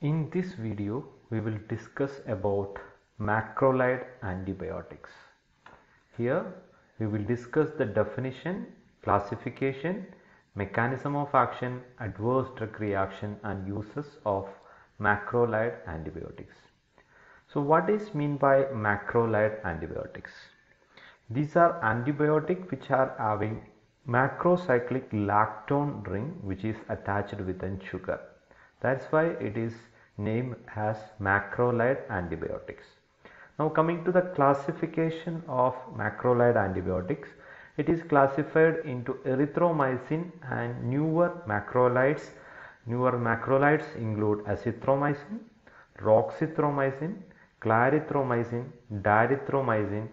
In this video, we will discuss about macrolide antibiotics. Here, we will discuss the definition, classification, mechanism of action, adverse drug reaction and uses of macrolide antibiotics. So what is meant by macrolide antibiotics? These are antibiotics which are having macrocyclic lactone ring which is attached within sugar. That's why it is named as macrolide antibiotics. Now coming to the classification of macrolide antibiotics, it is classified into erythromycin and newer macrolides. Newer macrolides include azithromycin, roxithromycin, clarithromycin, darithromycin,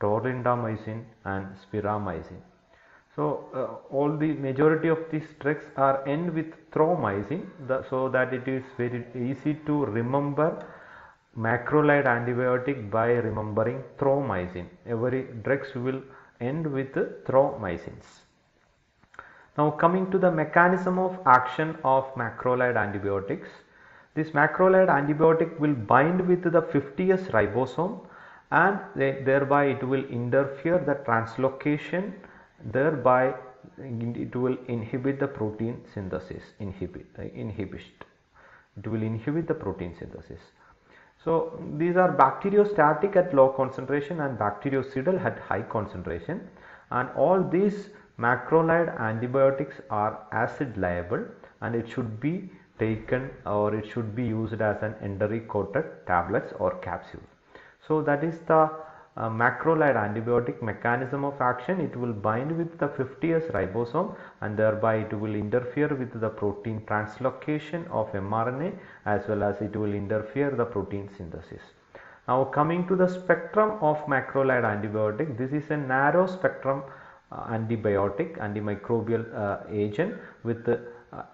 torindamycin and spiramycin. So all the majority of these drugs are end with thromycin, so that it is very easy to remember macrolide antibiotic by remembering thromycin. Every drugs will end with thromycins. Now coming to the mechanism of action of macrolide antibiotics. This macrolide antibiotic will bind with the 50S ribosome and thereby it will interfere the translocation, thereby it will inhibit the protein synthesis. It will inhibit the protein synthesis. So these are bacteriostatic at low concentration and bactericidal at high concentration, and all these macrolide antibiotics are acid liable and it should be taken or it should be used as an enteric coated tablets or capsule. So that is the macrolide antibiotic mechanism of action. It will bind with the 50S ribosome and thereby it will interfere with the protein translocation of mRNA as well as it will interfere the protein synthesis. Now coming to the spectrum of macrolide antibiotic, this is a narrow spectrum antibiotic, antimicrobial agent with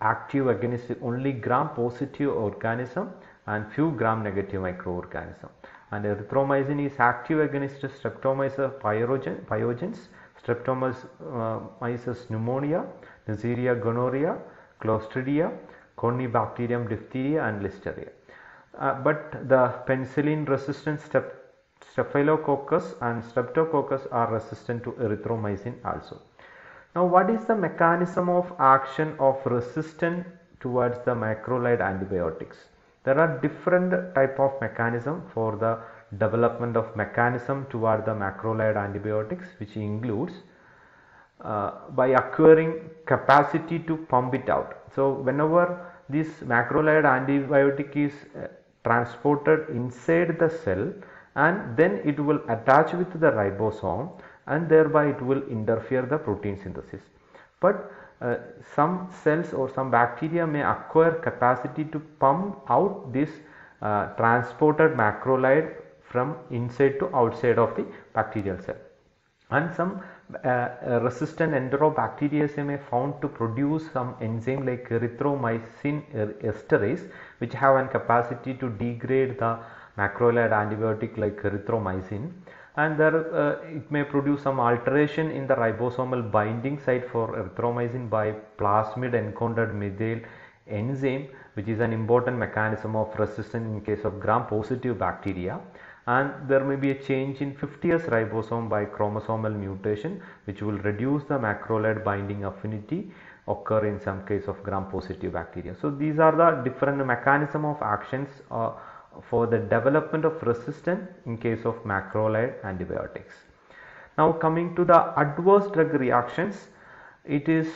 active against only gram positive organism and few gram negative microorganism. And erythromycin is active against Streptomyces pyogenes, Streptomyces pneumonia, Neisseria gonorrhea, Clostridia, Corynebacterium diphtheria and Listeria. But the penicillin resistant Staphylococcus and Streptococcus are resistant to erythromycin also. Now what is the mechanism of action of resistance towards the macrolide antibiotics? There are different type of mechanism for the development of mechanism toward the macrolide antibiotics, which includes by acquiring capacity to pump it out. So whenever this macrolide antibiotic is transported inside the cell and then it will attach with the ribosome and thereby it will interfere the protein synthesis. But some cells or some bacteria may acquire capacity to pump out this transported macrolide from inside to outside of the bacterial cell, and some resistant enterobacteriaceae may found to produce some enzyme like erythromycin esterase which have a capacity to degrade the macrolide antibiotic like erythromycin, and there it may produce some alteration in the ribosomal binding site for erythromycin by plasmid encountered methyl enzyme, which is an important mechanism of resistance in case of gram positive bacteria, and there may be a change in 50S ribosome by chromosomal mutation which will reduce the macrolide binding affinity occur in some case of gram positive bacteria. So these are the different mechanism of actions for the development of resistance in case of macrolide antibiotics. Now coming to the adverse drug reactions, it is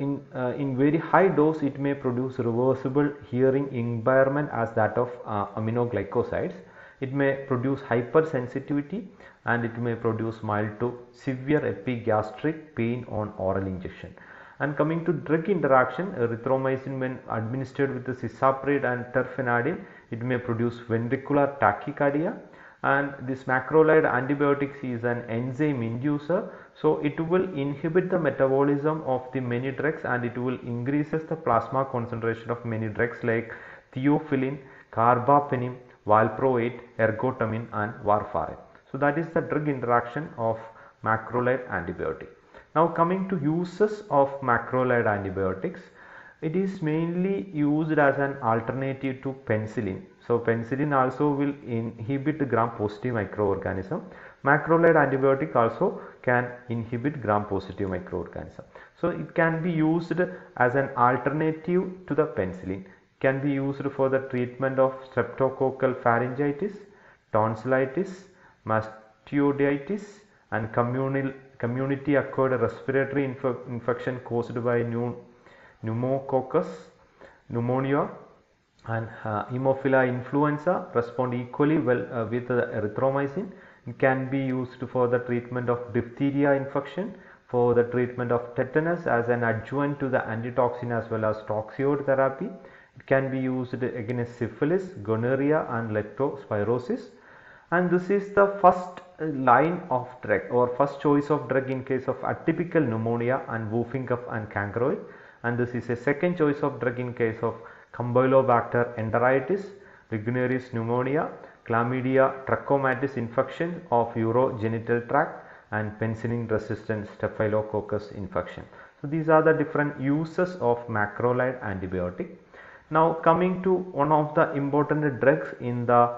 in very high dose it may produce reversible hearing impairment as that of aminoglycosides. It may produce hypersensitivity and it may produce mild to severe epigastric pain on oral injection. And coming to drug interaction, erythromycin when administered with the cisapride and terfenadine, it may produce ventricular tachycardia, and this macrolide antibiotics is an enzyme inducer, so it will inhibit the metabolism of the many drugs and it will increases the plasma concentration of many drugs like theophylline, carbapenem, valproate, ergotamine and warfarin. So that is the drug interaction of macrolide antibiotic. Now coming to uses of macrolide antibiotics, It is mainly used as an alternative to penicillin. So penicillin also will inhibit gram-positive microorganism. Macrolide antibiotic also can inhibit gram-positive microorganism. So it can be used as an alternative to the penicillin. It can be used for the treatment of streptococcal pharyngitis, tonsillitis, mastoiditis, and community acquired respiratory infection caused by pneumococcus pneumonia, and Haemophila influenza respond equally well with erythromycin. It can be used for the treatment of diphtheria infection, for the treatment of tetanus as an adjuvant to the antitoxin as well as toxoid therapy. It can be used against syphilis, gonorrhea, and leptospirosis. And this is the first line of drug or first choice of drug in case of atypical pneumonia and whooping cough and chancroid. And this is a second choice of drug in case of Campylobacter enteritis, Legionnaires pneumonia, Chlamydia trachomatis infection of urogenital tract, and penicillin resistant Staphylococcus infection. So these are the different uses of macrolide antibiotic. Now coming to one of the important drugs in the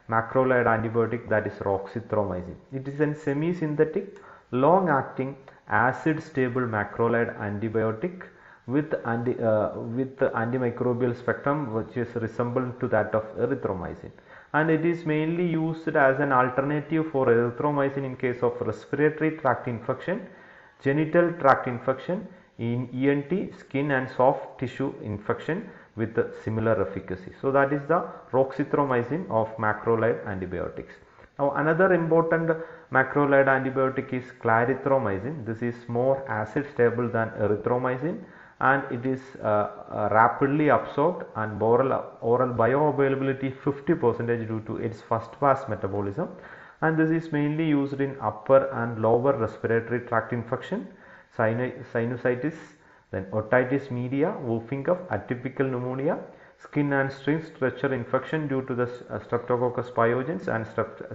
macrolide antibiotic, that is roxithromycin. It is a semi-synthetic, long-acting, acid-stable macrolide antibiotic with antimicrobial spectrum which is resembled to that of erythromycin, and it is mainly used as an alternative for erythromycin in case of respiratory tract infection, genital tract infection, in ENT, skin and soft tissue infection with similar efficacy. So that is the roxithromycin of macrolide antibiotics. Now another important macrolide antibiotic is clarithromycin. This is more acid stable than erythromycin, and it is rapidly absorbed and oral bioavailability 50% due to its first pass metabolism, and this is mainly used in upper and lower respiratory tract infection, sinusitis, then otitis media, whooping cough, atypical pneumonia, skin and skin structure infection due to the Streptococcus pyogenes and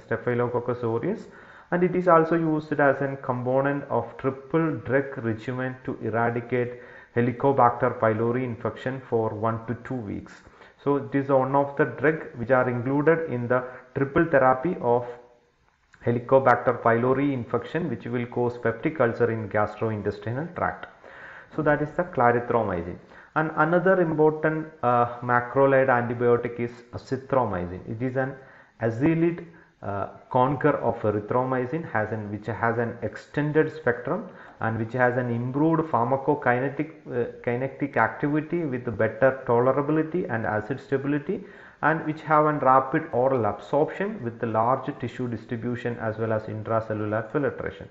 Staphylococcus aureus, and it is also used as a component of triple drug regimen to eradicate Helicobacter pylori infection for 1 to 2 weeks. So it is one of the drug which are included in the triple therapy of Helicobacter pylori infection, which will cause peptic ulcer in gastrointestinal tract. So that is the clarithromycin. And another important macrolide antibiotic is azithromycin. It is an acylid conqueror of erythromycin, which has an extended spectrum and which has an improved pharmacokinetic activity with better tolerability and acid stability, and which have a rapid oral absorption with the large tissue distribution as well as intracellular filtration.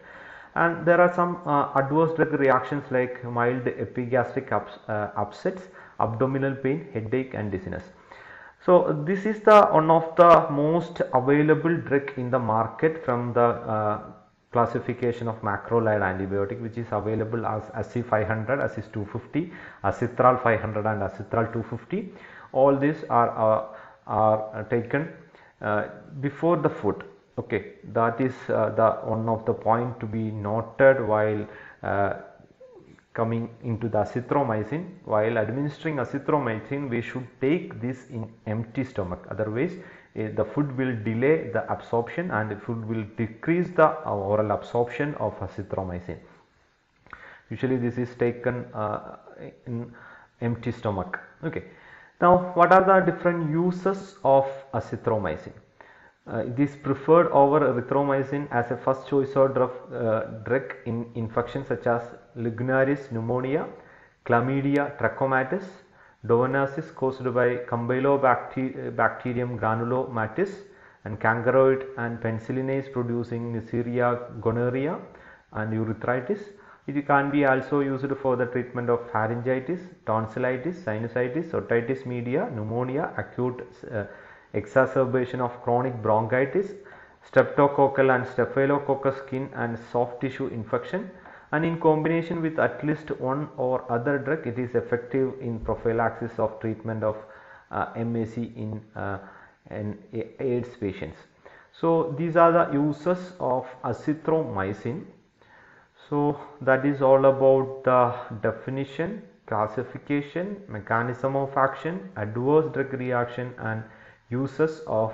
And there are some adverse drug reactions like mild epigastric upsets, abdominal pain, headache and dizziness. So this is the one of the most available drug in the market from the classification of macrolide antibiotic, which is available as ASI 500, ASI 250, Azithral 500 and Azithral 250. All these are taken before the food. Okay, that is the one of the point to be noted while coming into the azithromycin. While administering azithromycin, we should take this in empty stomach, otherwise the food will delay the absorption and the food will decrease the oral absorption of azithromycin. Usually this is taken in empty stomach. Okay, now what are the different uses of azithromycin? It is preferred over erythromycin as a first choice of drug in infections such as Legionnaires pneumonia, Chlamydia trachomatis, Dovanasis caused by Campylobacterium granulomatis, and Chancroid and penicillinase producing Neisseria gonorrhea and urethritis. It can be also used for the treatment of pharyngitis, tonsillitis, sinusitis, otitis media, pneumonia, acute exacerbation of chronic bronchitis, streptococcal and staphylococcus skin and soft tissue infection, and in combination with at least one or other drug, it is effective in prophylaxis of treatment of MAC in AIDS patients. So these are the uses of azithromycin. So that is all about the definition classification, mechanism of action, adverse drug reaction, and uses of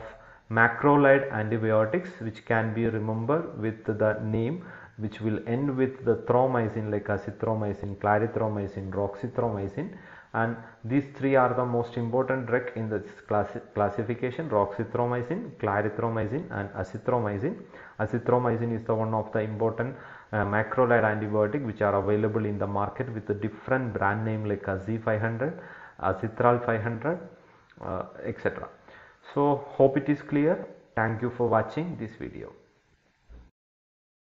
macrolide antibiotics, which can be remembered with the name which will end with the thromycin, like azithromycin, clarithromycin, roxithromycin, and these three are the most important drug in this classification: roxithromycin, clarithromycin, and azithromycin. Azithromycin is the one of the important macrolide antibiotic which are available in the market with a different brand name like Azee-500, Azithral 500, etc. So hope it is clear. Thank you for watching this video.